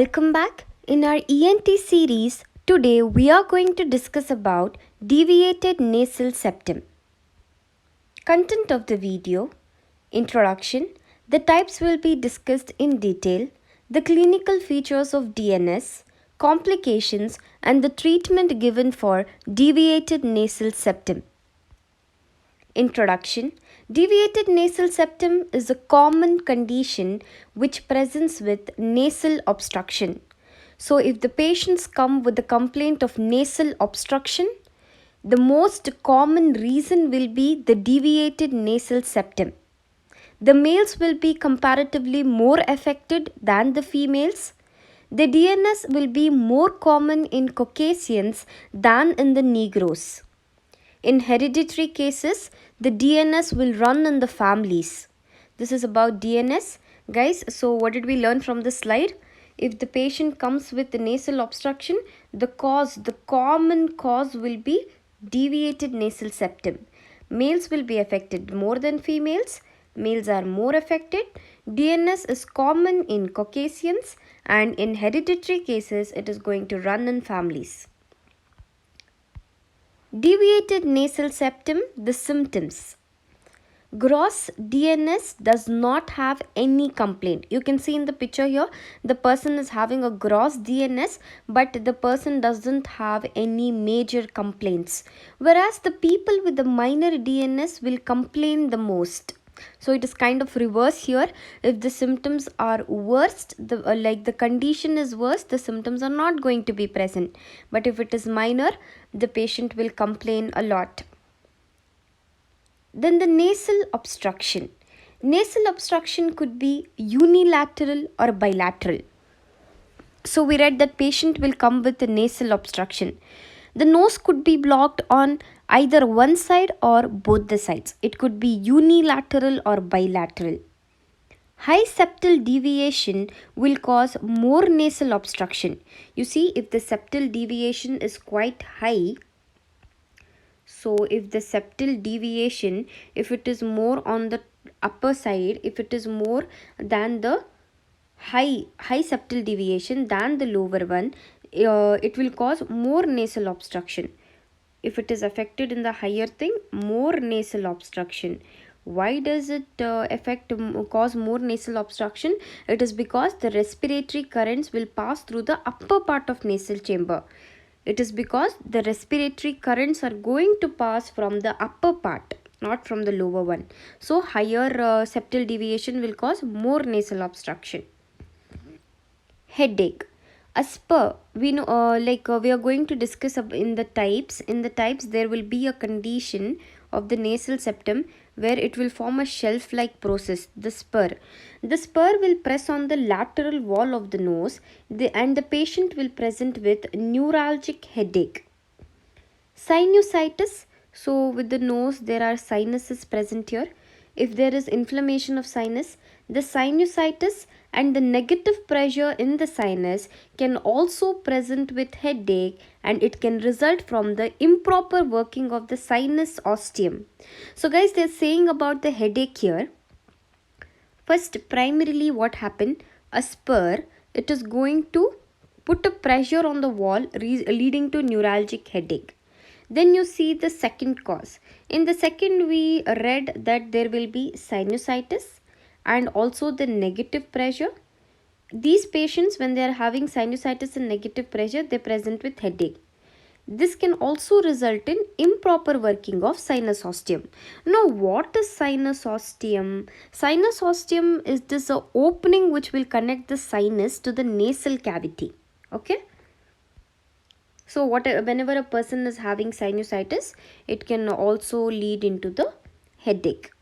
Welcome back. In our ENT series, today we are going to discuss about deviated nasal septum. Content of the video: Introduction. The types will be discussed in detail. The clinical features of DNS, complications, and the treatment given for deviated nasal septum. Introduction. Deviated nasal septum is a common condition which presents with nasal obstruction. So, if the patients come with the complaint of nasal obstruction, the most common reason will be the deviated nasal septum. The males will be comparatively more affected than the females. The DNS will be more common in Caucasians than in the Negroes. In hereditary cases, the DNS will run in the families. This is about DNS. Guys, so what did we learn from this slide? If the patient comes with the nasal obstruction, the common cause will be deviated nasal septum. Males will be affected more than females. Males are more affected. DNS is common in Caucasians, and in hereditary cases, it is going to run in families. Deviated nasal septum, the symptoms. Gross DNS does not have any complaint. You can see in the picture here, the person is having a gross DNS, but the person doesn't have any major complaints. Whereas the people with the minor DNS will complain the most. So it is kind of reverse here. If the symptoms are worst, the condition is worse, the symptoms are not going to be present. But if it is minor, the patient will complain a lot. Then the nasal obstruction. Nasal obstruction could be unilateral or bilateral. So we read that patient will come with a nasal obstruction. The nose could be blocked on either one side or both the sides. It could be unilateral or bilateral. High septal deviation will cause more nasal obstruction. You see, if the septal deviation is quite high, so if the septal deviation, if it is more on the upper side, if it is more than the high septal deviation than the lower one, it will cause more nasal obstruction. If it is affected in the higher thing, more nasal obstruction. Why does it cause more nasal obstruction? It is because the respiratory currents will pass through the upper part of nasal chamber. It is because the respiratory currents are going to pass from the upper part, not from the lower one. So higher septal deviation will cause more nasal obstruction. Headache. A spur, we know, we are going to discuss in the types. In the types, there will be a condition of the nasal septum where it will form a shelf-like process, the spur. The spur will press on the lateral wall of the nose, and the patient will present with neuralgic headache. Sinusitis. So with the nose, there are sinuses present here. If there is inflammation of sinus, the sinusitis and the negative pressure in the sinus can also present with headache, and it can result from the improper working of the sinus ostium. So guys, they're saying about the headache here. First, primarily what happened? A spur, it is going to put a pressure on the wall leading to neuralgic headache. Then you see the second cause. In the second, we read that there will be sinusitis and also the negative pressure. These patients, when they are having sinusitis and negative pressure, they present with headache. This can also result in improper working of sinus ostium. Now, what is sinus ostium? Sinus ostium is this opening which will connect the sinus to the nasal cavity. Okay. So whenever a person is having sinusitis, it can also lead into the headache.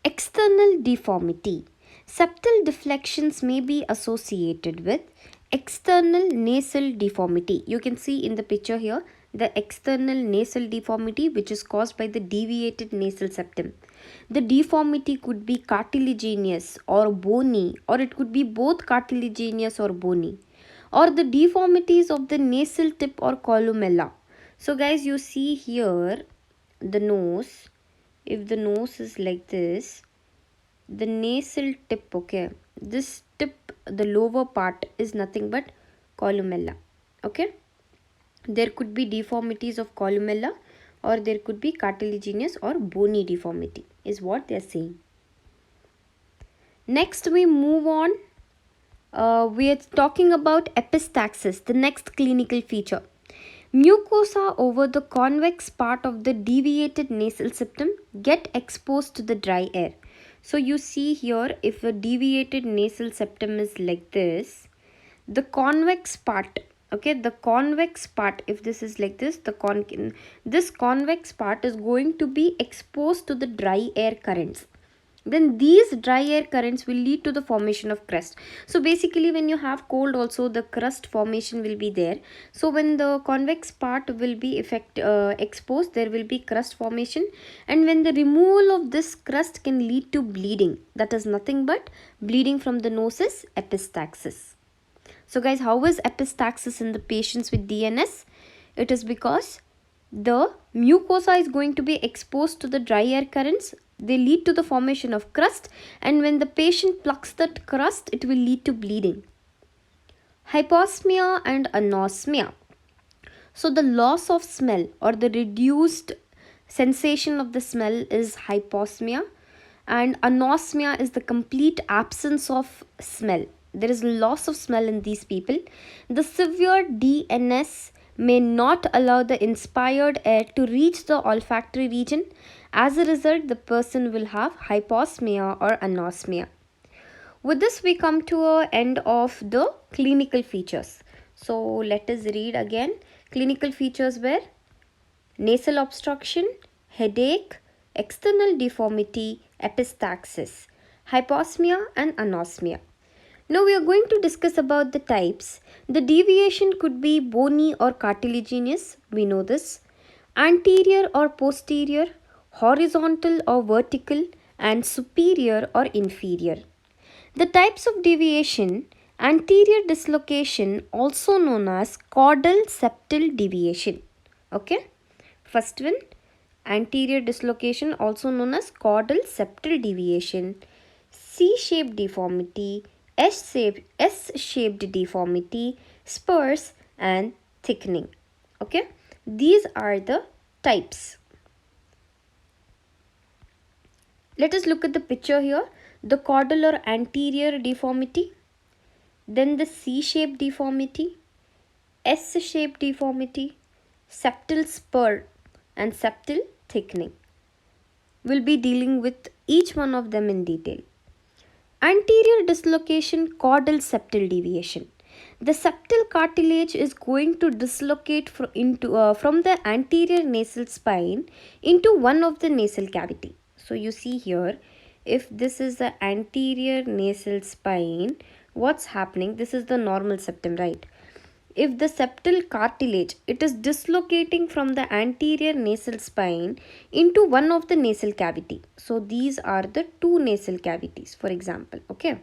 External deformity. Septal deflections may be associated with external nasal deformity. You can see in the picture here the external nasal deformity which is caused by the deviated nasal septum. The deformity could be cartilaginous or bony, or it could be both cartilaginous or bony, or the deformities of the nasal tip or columella. So guys, you see here the nose. If the nose is like this, the nasal tip, okay, this tip, the lower part is nothing but columella. Okay, there could be deformities of columella, or there could be cartilaginous or bony deformity, is what they are saying. Next we move on. We are talking about epistaxis, the next clinical feature. Mucosa over the convex part of the deviated nasal septum get exposed to the dry air. So you see here, if a deviated nasal septum is like this, the convex part, okay, the convex part, if this is like this, this convex part is going to be exposed to the dry air currents. Then these dry air currents will lead to the formation of crust. So basically when you have cold also, the crust formation will be there. So when the convex part will be exposed, there will be crust formation, and when the removal of this crust can lead to bleeding, that is nothing but bleeding from the nose is epistaxis. So guys, how is epistaxis in the patients with DNS? It is because the mucosa is going to be exposed to the dry air currents. They lead to the formation of crust, and when the patient plucks that crust, it will lead to bleeding. Hyposmia and anosmia. So the loss of smell or the reduced sensation of the smell is hyposmia, and anosmia is the complete absence of smell. There is loss of smell in these people. The severe DNS may not allow the inspired air to reach the olfactory region. As a result, the person will have hyposmia or anosmia. With this, we come to an end of the clinical features. So let us read again. Clinical features were nasal obstruction, headache, external deformity, epistaxis, hyposmia and anosmia. Now we are going to discuss about the types. The deviation could be bony or cartilaginous, we know this, anterior or posterior, horizontal or vertical, and superior or inferior. The types of deviation: anterior dislocation, also known as caudal septal deviation. Okay, first one, anterior dislocation, also known as caudal septal deviation, C-shaped deformity, S-shaped deformity, spurs and thickening. Okay, these are the types. Let us look at the picture here. The caudal or anterior deformity, then the C-shaped deformity, S-shaped deformity, septal spur and septal thickening. We'll be dealing with each one of them in detail. Anterior dislocation, caudal septal deviation. The septal cartilage is going to dislocate from the anterior nasal spine into one of the nasal cavity. So you see here, if this is the anterior nasal spine, what's happening? This is the normal septum, right? If the septal cartilage, it is dislocating from the anterior nasal spine into one of the nasal cavity. So these are the two nasal cavities, for example. Okay.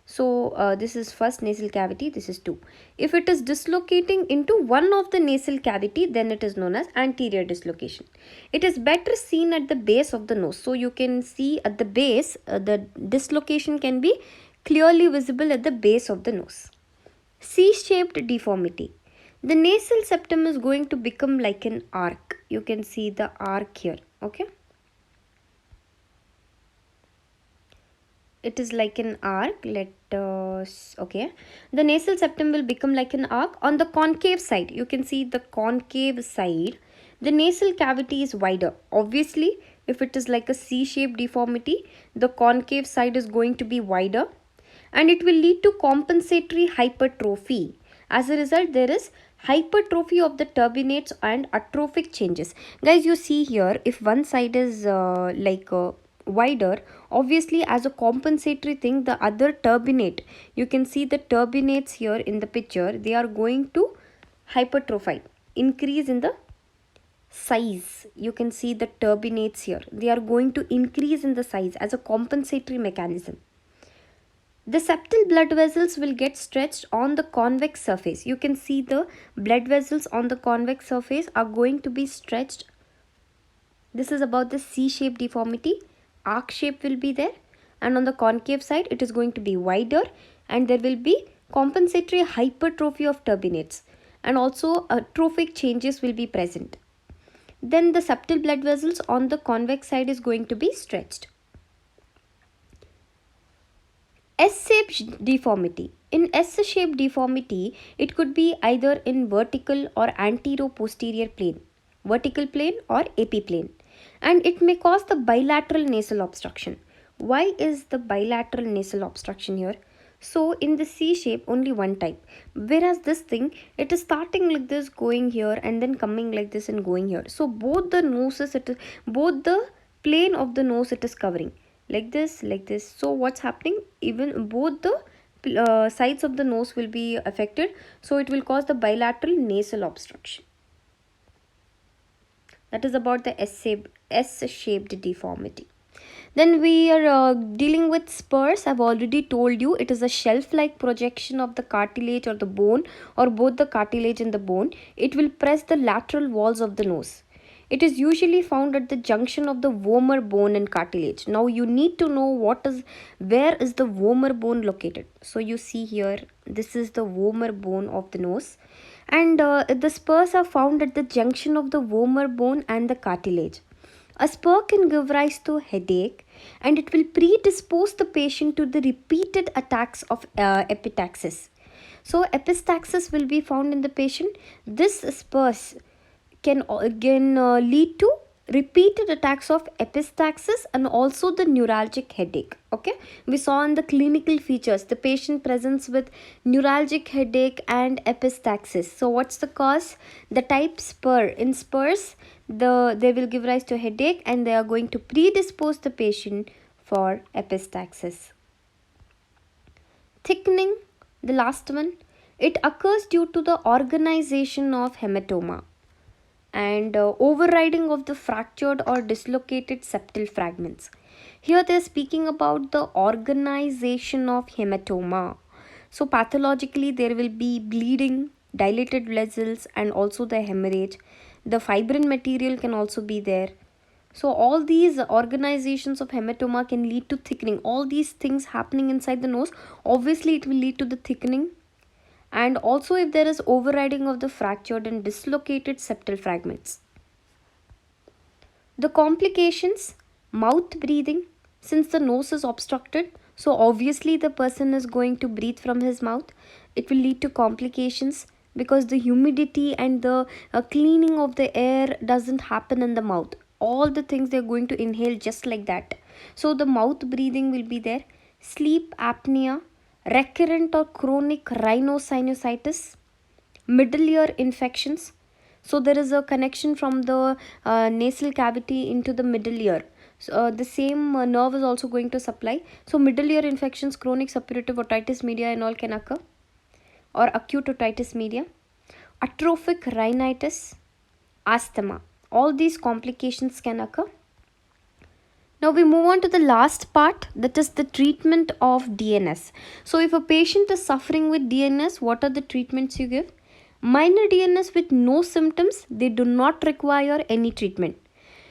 So this is first nasal cavity, this is 2. If it is dislocating into one of the nasal cavity, then it is known as anterior dislocation. It is better seen at the base of the nose. So you can see at the base, the dislocation can be clearly visible at the base of the nose. C-shaped deformity. The nasal septum is going to become like an arc. You can see the arc here. Okay. It is like an arc. Okay. The nasal septum will become like an arc. On the concave side, you can see the concave side, the nasal cavity is wider. Obviously, if it is like a C-shaped deformity, the concave side is going to be wider, and it will lead to compensatory hypertrophy. As a result, there is hypertrophy of the turbinates and atrophic changes. Guys, you see here, if one side is wider, obviously as a compensatory thing, the other turbinate, you can see the turbinates here in the picture, they are going to hypertrophy, increase in the size. You can see the turbinates here, they are going to increase in the size as a compensatory mechanism. The septal blood vessels will get stretched on the convex surface. You can see the blood vessels on the convex surface are going to be stretched. This is about the C-shaped deformity. Arc shape will be there, and on the concave side it is going to be wider. and there will be compensatory hypertrophy of turbinates, and also atrophic changes will be present. Then the septal blood vessels on the convex side is going to be stretched. S-shaped deformity. In S-shaped deformity, it could be either in vertical or antero-posterior plane, vertical plane or epiplane, and it may cause the bilateral nasal obstruction. Why is the bilateral nasal obstruction here? So in the C shape, only one type, whereas this thing, it is starting like this, going here, and then coming like this and going here. So both the noses, both the plane of the nose it is covering, like this, like this. So what's happening, even both the sides of the nose will be affected, so it will cause the bilateral nasal obstruction. That is about the S-shaped deformity. Then we are dealing with spurs. I've already told you it is a shelf-like projection of the cartilage or the bone, or both the cartilage and the bone. It will press the lateral walls of the nose. It is usually found at the junction of the vomer bone and cartilage. Now you need to know where is the vomer bone located. So you see here, this is the vomer bone of the nose, and the spurs are found at the junction of the vomer bone and the cartilage. A spur can give rise to headache, and it will predispose the patient to the repeated attacks of epistaxis. So epistaxis will be found in the patient. This spurs can again lead to repeated attacks of epistaxis and also the neuralgic headache. Okay, we saw in the clinical features the patient presents with neuralgic headache and epistaxis. So what's the cause? The type spur. In spurs, they will give rise to headache, and they are going to predispose the patient for epistaxis. Thickening, the last one, it occurs due to the organization of hematoma and overriding of the fractured or dislocated septal fragments. Here they are speaking about the organization of hematoma. So pathologically there will be bleeding, dilated vessels, and also the hemorrhage. The fibrin material can also be there. So all these organizations of hematoma can lead to thickening. All these things happening inside the nose, obviously it will lead to the thickening. And also if there is overriding of the fractured and dislocated septal fragments. The complications, mouth breathing, since the nose is obstructed, so obviously the person is going to breathe from his mouth. It will lead to complications because the humidity and the cleaning of the air doesn't happen in the mouth. All the things they are going to inhale just like that. So the mouth breathing will be there. Sleep apnea, recurrent or chronic rhinosinusitis, middle ear infections. So there is a connection from the nasal cavity into the middle ear. So the same nerve is also going to supply. So middle ear infections, chronic suppurative otitis media and all can occur, or acute otitis media. Atrophic rhinitis, asthma. All these complications can occur. Now we move on to the last part, that is the treatment of DNS. So if a patient is suffering with DNS, what are the treatments you give? Minor DNS with no symptoms, they do not require any treatment.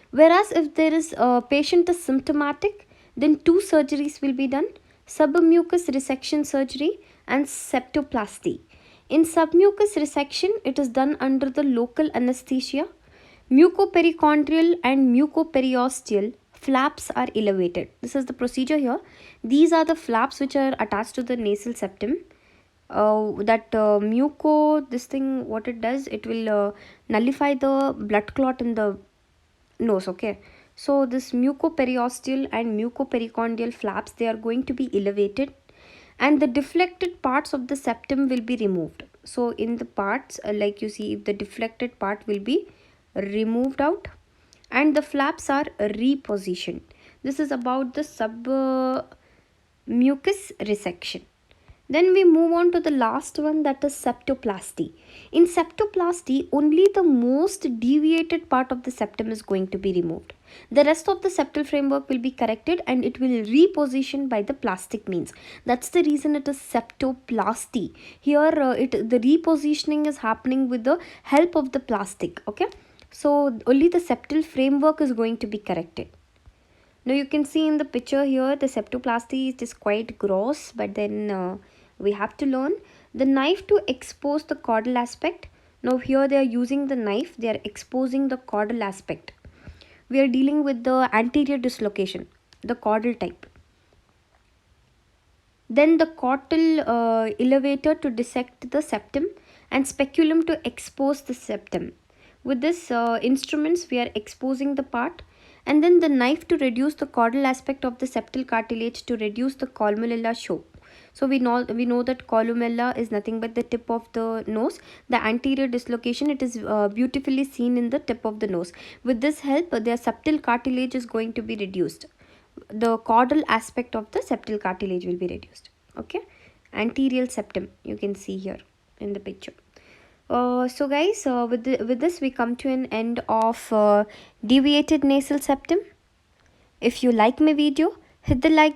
Whereas if there is a patient is symptomatic, then two surgeries will be done: submucous resection surgery and septoplasty. In submucous resection, it is done under the local anesthesia. Mucoperichondrial and mucoperiosteal flaps are elevated. This is the procedure here. These are the flaps which are attached to the nasal septum. This thing, what it does, it will nullify the blood clot in the nose. Okay, so this mucoperiosteal and mucoperichondrial flaps, they are going to be elevated, and the deflected parts of the septum will be removed. So in the parts, like you see, if the deflected part will be removed out, and the flaps are repositioned. This is about the submucous resection. Then we move on to the last one, that is septoplasty. In septoplasty, only the most deviated part of the septum is going to be removed. The rest of the septal framework will be corrected and it will reposition by the plastic means. That's the reason it is septoplasty. Here the repositioning is happening with the help of the plastic. Okay, so only the septal framework is going to be corrected. Now you can see in the picture here, the septoplasty is just quite gross, but then We have to learn the knife to expose the caudal aspect. Now here they are using the knife, they are exposing the caudal aspect. We are dealing with the anterior dislocation, the caudal type. Then the caudal elevator to dissect the septum, and speculum to expose the septum. With this instruments we are exposing the part, and then the knife to reduce the caudal aspect of the septal cartilage to reduce the columella show. So we know that columella is nothing but the tip of the nose. The anterior dislocation, it is beautifully seen in the tip of the nose. With this help, their septal cartilage is going to be reduced. The caudal aspect of the septal cartilage will be reduced. Okay, anterior septum you can see here in the picture. So guys, with this we come to an end of deviated nasal septum. If you like my video, hit the like